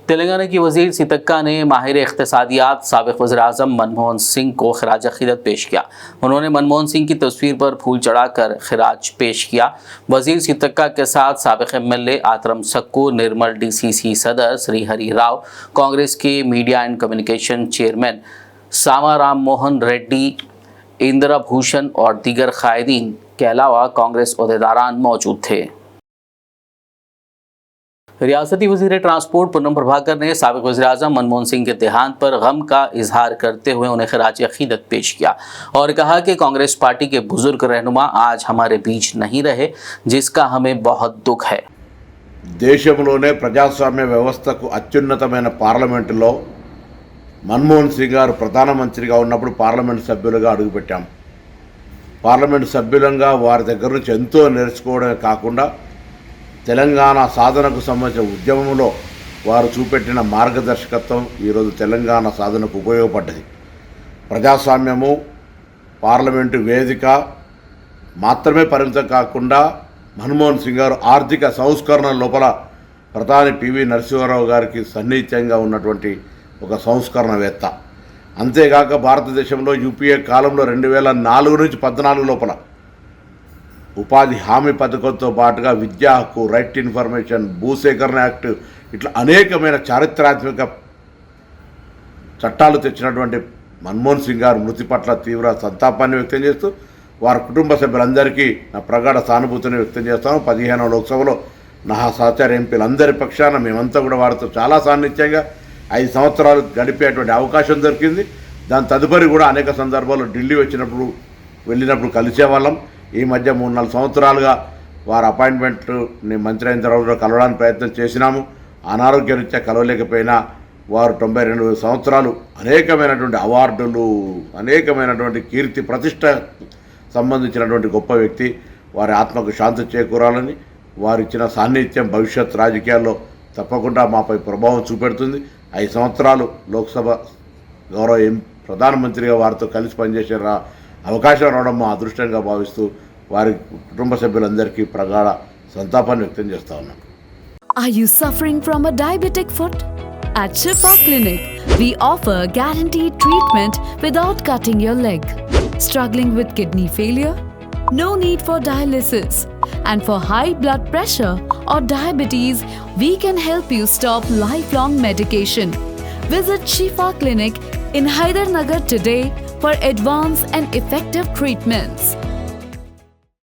तेलंगाना की वज़ीर सीतक्का ने माहिर इक़्तिसादियात साबिक़ वज़ीर-ए-आज़म मनमोहन सिंह को खिराज अक़ीदत पेश किया। उन्होंने मनमोहन सिंह की तस्वीर पर फूल चढ़ाकर खिराज पेश किया। वज़ीर सीतक्का के साथ साबिक़ एमएलए आतरम सक्कू, निर्मल डीसीसी सदर श्री हरि राव, कांग्रेस के मीडिया एंड कम्युनिकेशन चेयरमैन सामा राम मोहन रेड्डी, इंदिरा भूषण और दीगर कायदीन के अलावा कांग्रेस ओहदेदारान मौजूद थे। रियासती वज़ीर ट्रांसपोर्ट पूनम प्रभाकर ने साबिक़ वज़ीर-ए-आज़म मनमोहन सिंह के देहांत पर गम का इजहार करते हुए उन्हें खिराज अक़ीदत पेश किया और कहा कि कांग्रेस पार्टी के बुजुर्ग रहनुमा आज हमारे बीच नहीं रहे, जिसका हमें बहुत दुख है। దేశంలోనే ప్రజాస్వామ్య వ్యవస్థకు అత్యున్నతమైన పార్లమెంటులో మన్మోహన్ సింగ్ గారు ప్రధానమంత్రిగా ఉన్నప్పుడు పార్లమెంట్ సభ్యులుగా అడుగుపెట్టాం. పార్లమెంట్ సభ్యులంగా వారి దగ్గర నుంచి ఎంతో నేర్చుకోవడమే కాకుండా తెలంగాణ సాధనకు సంబంధించిన ఉద్యమంలో వారు చూపెట్టిన మార్గదర్శకత్వం ఈరోజు తెలంగాణ సాధనకు ఉపయోగపడ్డది. ప్రజాస్వామ్యము, పార్లమెంటు వేదిక మాత్రమే పరిమితం కాకుండా మన్మోహన్ సింగ్ గారు ఆర్థిక సంస్కరణ లోపల ప్రధాని పివి నరసింహారావు గారికి సన్నిహితంగా ఉన్నటువంటి ఒక సంస్కరణవేత్త. అంతేగాక భారతదేశంలో యూపీఏ కాలంలో 2004 నుంచి 2014 లోపల ఉపాధి హామీ పథకంతో పాటుగా విద్యా హక్కు, రైట్ టు ఇన్ఫర్మేషన్, భూసేకరణ యాక్ట్, ఇట్లా అనేకమైన చారిత్రాత్మక చట్టాలు తెచ్చినటువంటి మన్మోహన్ సింగ్ గారు మృతి పట్ల తీవ్ర సంతాపాన్ని వ్యక్తం చేస్తూ వారి కుటుంబ సభ్యులందరికీ నా ప్రగాఢ సానుభూతిని వ్యక్తం చేస్తాను. 15వ లోక్సభలో నా సహచార ఎంపీలందరి పక్షాన మేమంతా కూడా వారితో చాలా సాన్నిధ్యంగా 5 సంవత్సరాలు గడిపేటువంటి అవకాశం దొరికింది. దాని తదుపరి కూడా అనేక సందర్భాల్లో ఢిల్లీ వెళ్ళినప్పుడు కలిసేవాళ్ళం. ఈ మధ్య 3-4 సంవత్సరాలుగా వారి అపాయింట్మెంట్ని మంత్రి అయిన తర్వాత కలవడానికి ప్రయత్నం చేసినాము. అనారోగ్య రీత్యా కలవలేకపోయినా వారు 92 సంవత్సరాలు అనేకమైనటువంటి అవార్డులు, అనేకమైనటువంటి కీర్తి ప్రతిష్ట సంబంధించినటువంటి గొప్ప వ్యక్తి. వారి ఆత్మకు శాంతి చేకూరాలని, వారు ఇచ్చిన సాన్నిధ్యం భవిష్యత్ రాజకీయాల్లో తప్పకుండా మాపై ప్రభావం చూపెడుతుంది. 5 సంవత్సరాలు లోక్సభ గౌరవ ప్రధానమంత్రిగా వారితో కలిసి పనిచేసే అవకాశం రావడం మా అదృష్టంగా భావిస్తూ వారి కుటుంబ సభ్యులందరికీ ప్రగాఢ సంతాపాన్ని వ్యక్తం చేస్తా ఉన్నాను. Are you suffering from a diabetic foot? At Shifa Clinic, we offer guaranteed treatment without cutting your leg. Struggling with kidney failure? No need for dialysis. And for high blood pressure or diabetes, we can help you stop lifelong medication. Visit Shifa Clinic in Hydernagar today for advanced and effective treatments.